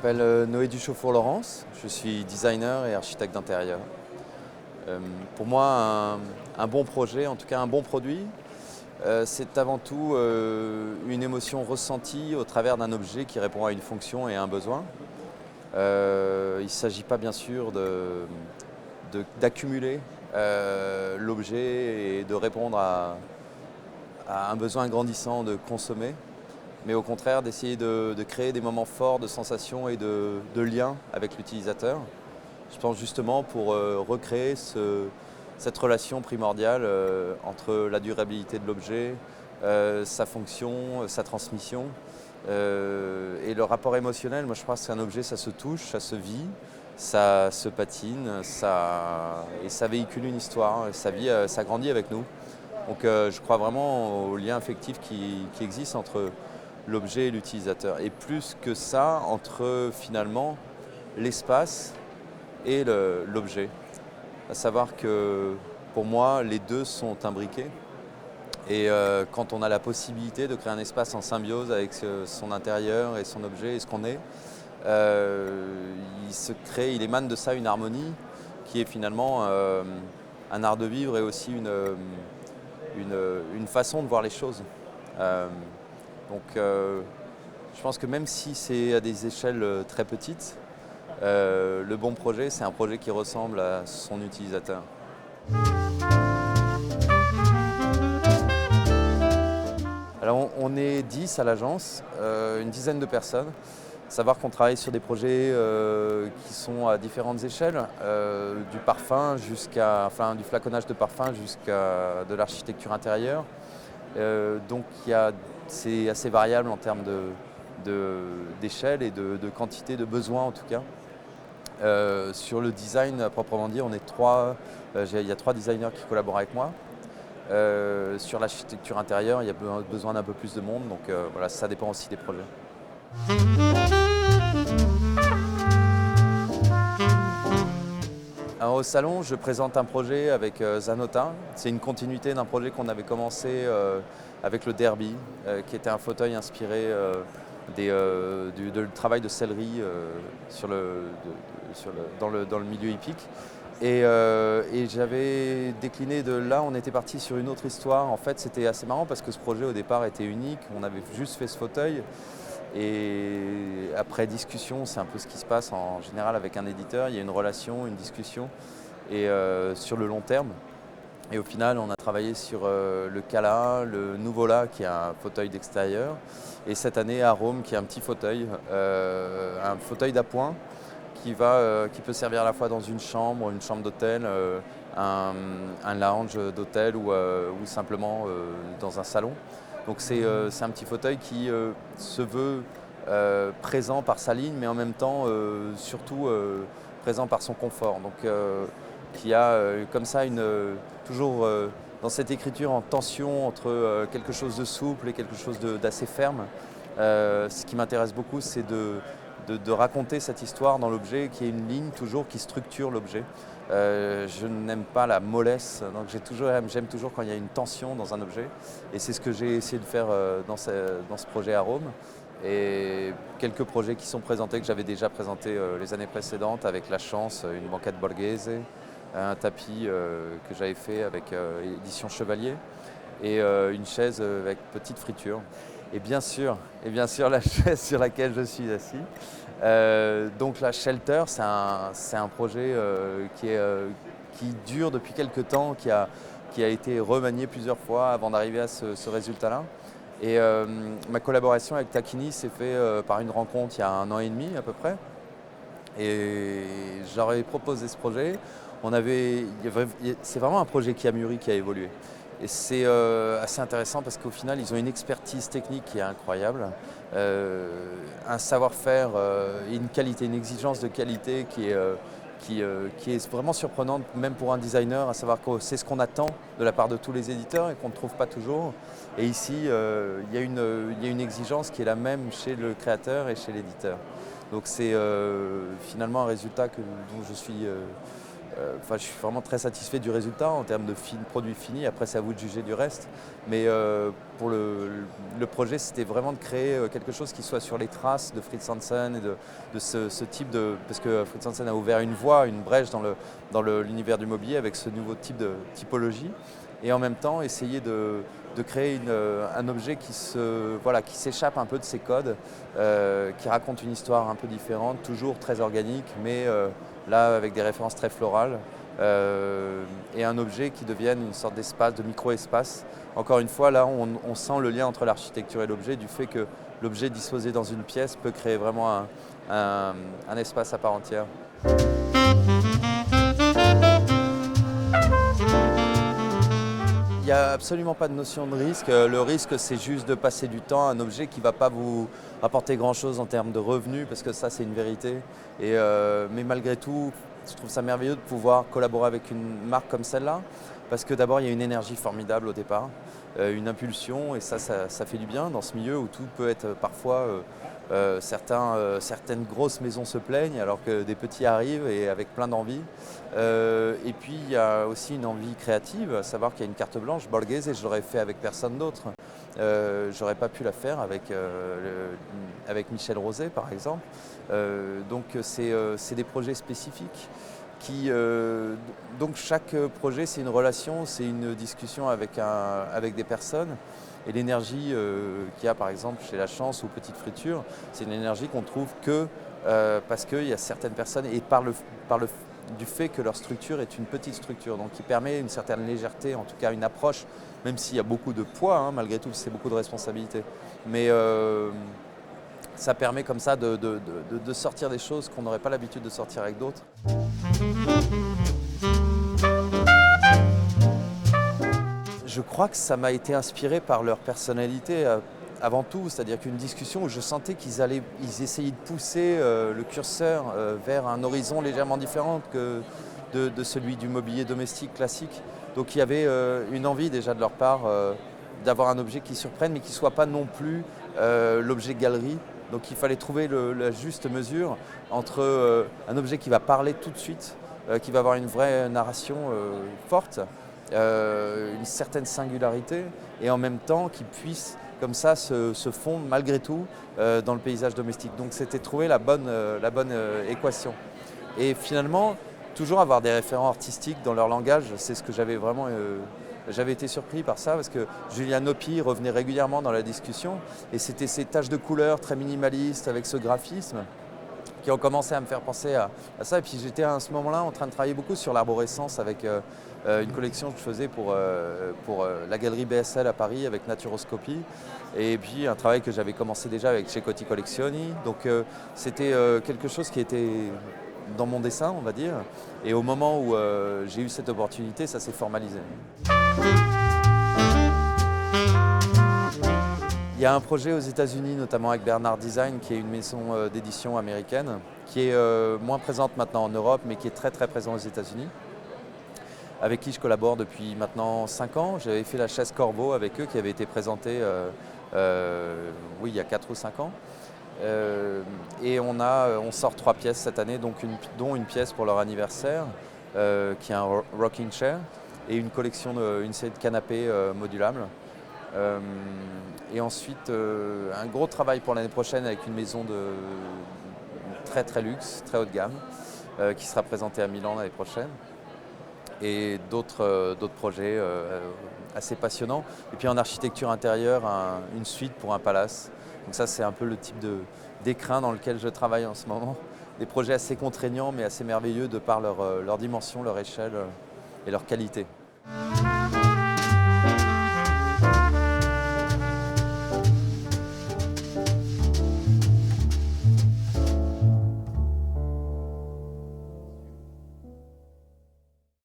m'appelle Noé Duchaufour-Laurence, je suis designer et architecte d'intérieur. Pour moi, un bon projet, en tout cas un bon produit, c'est avant tout une émotion ressentie au travers d'un objet qui répond à une fonction et à un besoin. Il ne s'agit pas bien sûr d'accumuler l'objet et de répondre à un besoin grandissant de consommer, mais au contraire d'essayer de créer des moments forts de sensations et de liens avec l'utilisateur. Je pense justement pour recréer cette relation primordiale entre la durabilité de l'objet, sa fonction, sa transmission et le rapport émotionnel. Moi je pense qu'un objet ça se touche, ça se vit, ça se patine, et ça véhicule une histoire, ça vit, ça grandit avec nous. Donc je crois vraiment au lien affectif qui existe entre l'objet et l'utilisateur. Et plus que ça, entre finalement l'espace et l'objet. À savoir que pour moi, les deux sont imbriqués. Et quand on a la possibilité de créer un espace en symbiose avec son intérieur et son objet et ce qu'on est, il émane de ça une harmonie qui est finalement un art de vivre et aussi une façon de voir les choses. Je pense que même si c'est à des échelles très petites, le bon projet, c'est un projet qui ressemble à son utilisateur. Alors on est 10 à l'agence, une dizaine de personnes. Savoir qu'on travaille sur des projets qui sont à différentes échelles, du parfum du flaconnage de parfum jusqu'à de l'architecture intérieure. Donc c'est assez variable en termes d'échelle et de quantité de besoins en tout cas. Sur le design à proprement dire, on est il y a 3 designers qui collaborent avec moi. Sur l'architecture intérieure, il y a besoin d'un peu plus de monde, donc voilà, ça dépend aussi des projets. Alors, au salon, je présente un projet avec Zanota. C'est une continuité d'un projet qu'on avait commencé avec le Derby, qui était un fauteuil inspiré du travail de sellerie dans le milieu hippique. Et j'avais décliné de là, on était parti sur une autre histoire. En fait, c'était assez marrant parce que ce projet au départ était unique. On avait juste fait ce fauteuil. Et après discussion, c'est un peu ce qui se passe en général avec un éditeur. Il y a une relation, une discussion et sur le long terme. Et au final, on a travaillé sur le Cala, le Nuvola qui est un fauteuil d'extérieur. Et cette année, Arome qui est un petit fauteuil, un fauteuil d'appoint qui peut servir à la fois dans une chambre d'hôtel, un lounge d'hôtel ou simplement dans un salon. Donc c'est un petit fauteuil qui se veut présent par sa ligne, mais en même temps surtout présent par son confort. Donc qui a comme ça toujours dans cette écriture en tension entre quelque chose de souple et quelque chose d'assez ferme. Ce qui m'intéresse beaucoup, c'est de raconter cette histoire dans l'objet, qui est une ligne toujours qui structure l'objet. Je n'aime pas la mollesse, donc j'aime toujours quand il y a une tension dans un objet. Et c'est ce que j'ai essayé de faire dans ce projet Arome. Et quelques projets qui sont présentés, que j'avais déjà présentés les années précédentes, avec La Chance, une banquette borghese, un tapis que j'avais fait avec édition Chevalier, et une chaise avec petite friture. Et bien sûr la chaise sur laquelle je suis assis. Donc la Shelter, c'est un projet qui dure depuis quelques temps, qui a été remanié plusieurs fois avant d'arriver à ce résultat-là. Et ma collaboration avec Tacchini s'est faite par une rencontre il y a 1 an et demi à peu près. Et j'aurais proposé ce projet. C'est vraiment un projet qui a mûri, qui a évolué. Et c'est assez intéressant parce qu'au final, ils ont une expertise technique qui est incroyable, un savoir-faire et une qualité, une exigence de qualité qui est vraiment surprenante, même pour un designer, à savoir que c'est ce qu'on attend de la part de tous les éditeurs et qu'on ne trouve pas toujours. Et ici, il y a une exigence qui est la même chez le créateur et chez l'éditeur. Donc c'est finalement un résultat dont je suis je suis vraiment très satisfait du résultat en termes de produit fini. Après, c'est à vous de juger du reste. Mais pour le projet, c'était vraiment de créer quelque chose qui soit sur les traces de Fritz Hansen et de ce type de... Parce que Fritz Hansen a ouvert une voie, une brèche dans l'univers du mobilier avec ce nouveau type de typologie. Et en même temps, essayer de créer un objet qui s'échappe un peu de ses codes, qui raconte une histoire un peu différente, toujours très organique, mais là avec des références très florales, et un objet qui devienne une sorte d'espace, de micro-espace. Encore une fois, là, on sent le lien entre l'architecture et l'objet, du fait que l'objet disposé dans une pièce peut créer vraiment un espace à part entière. Il n'y a absolument pas de notion de risque. Le risque, c'est juste de passer du temps à un objet qui ne va pas vous apporter grand-chose en termes de revenus, parce que ça, c'est une vérité. Mais malgré tout, je trouve ça merveilleux de pouvoir collaborer avec une marque comme celle-là, parce que d'abord, il y a une énergie formidable au départ, une impulsion, et ça fait du bien dans ce milieu où tout peut être parfois... certaines grosses maisons se plaignent alors que des petits arrivent et avec plein d'envie. Et puis il y a aussi une envie créative, à savoir qu'il y a une carte blanche borghese et je l'aurais fait avec personne d'autre. J'aurais pas pu la faire avec Michel Rosé par exemple. Donc c'est des projets spécifiques. Donc chaque projet c'est une relation, c'est une discussion avec des personnes. Et l'énergie qu'il y a par exemple chez La Chance ou Petite Friture, c'est une énergie qu'on trouve que parce qu'il y a certaines personnes, et du fait que leur structure est une petite structure, donc qui permet une certaine légèreté, en tout cas une approche, même s'il y a beaucoup de poids, hein, malgré tout c'est beaucoup de responsabilité. Mais ça permet comme ça de sortir des choses qu'on n'aurait pas l'habitude de sortir avec d'autres. Je crois que ça m'a été inspiré par leur personnalité avant tout, c'est-à-dire qu'une discussion où je sentais ils essayaient de pousser le curseur vers un horizon légèrement différent que de celui du mobilier domestique classique. Donc il y avait une envie déjà de leur part d'avoir un objet qui surprenne mais qui ne soit pas non plus l'objet galerie. Donc il fallait trouver la juste mesure entre un objet qui va parler tout de suite, qui va avoir une vraie narration forte, une certaine singularité, et en même temps qui puisse comme ça se fondre malgré tout dans le paysage domestique. Donc c'était trouver la bonne équation. Et finalement, toujours avoir des référents artistiques dans leur langage, c'est ce que j'avais vraiment... J'avais été surpris par ça parce que Julien Noppi revenait régulièrement dans la discussion et c'était ces taches de couleurs très minimalistes avec ce graphisme qui ont commencé à me faire penser à ça. Et puis j'étais à ce moment-là en train de travailler beaucoup sur l'arborescence avec une collection que je faisais pour la galerie BSL à Paris avec Naturoscopie. Et puis un travail que j'avais commencé déjà avec chez Coty Collezioni. Donc c'était quelque chose qui était dans mon dessin, on va dire. Et au moment où j'ai eu cette opportunité, ça s'est formalisé. Il y a un projet aux États-Unis, notamment avec Bernard Design, qui est une maison d'édition américaine, qui est moins présente maintenant en Europe, mais qui est très très présente aux États-Unis, avec qui je collabore depuis maintenant 5 ans. J'avais fait la chaise Corbeau avec eux, qui avait été présentée il y a 4 ou 5 ans. Et on sort 3 pièces cette année, dont une pièce pour leur anniversaire, qui est un rocking chair, et une collection, une série de canapés modulables. Et ensuite, un gros travail pour l'année prochaine avec une maison de très très luxe, très haut de gamme, qui sera présentée à Milan l'année prochaine. Et d'autres projets assez passionnants. Et puis en architecture intérieure, une suite pour un palace. Donc ça, c'est un peu le type d'écrin dans lequel je travaille en ce moment. Des projets assez contraignants mais assez merveilleux de par leur dimension, leur échelle et leur qualité.